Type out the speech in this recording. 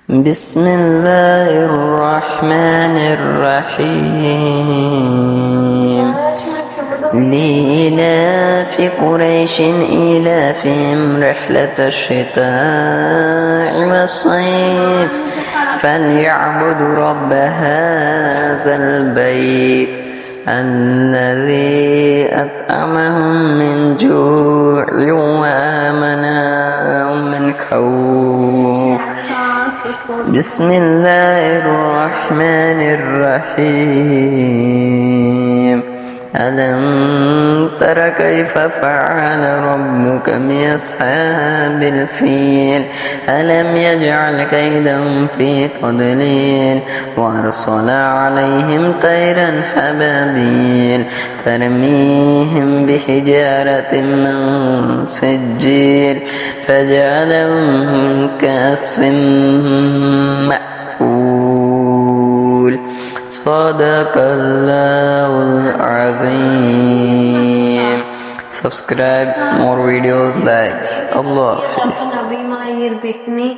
بسم الله الرحمن الرحيم لإيلاف قريش إيلافهم رحلة الشتاء والصيف فليعبدوا رب هذا البيت الذي أطعمهم من جوع وآمنهم من خوف. بسم الله الرحمن الرحيم ألم تر كيف فعل ربك بأصحاب الفيل ألم يجعل كيدهم في تضليل وأرسل عليهم طيرا حبابيل ترميهم بحجارة من سجيل فجعلهم كعصف مأكول. صدق الله العظيم. Subscribe more videos like Allah. নবী মায়ের বেকনে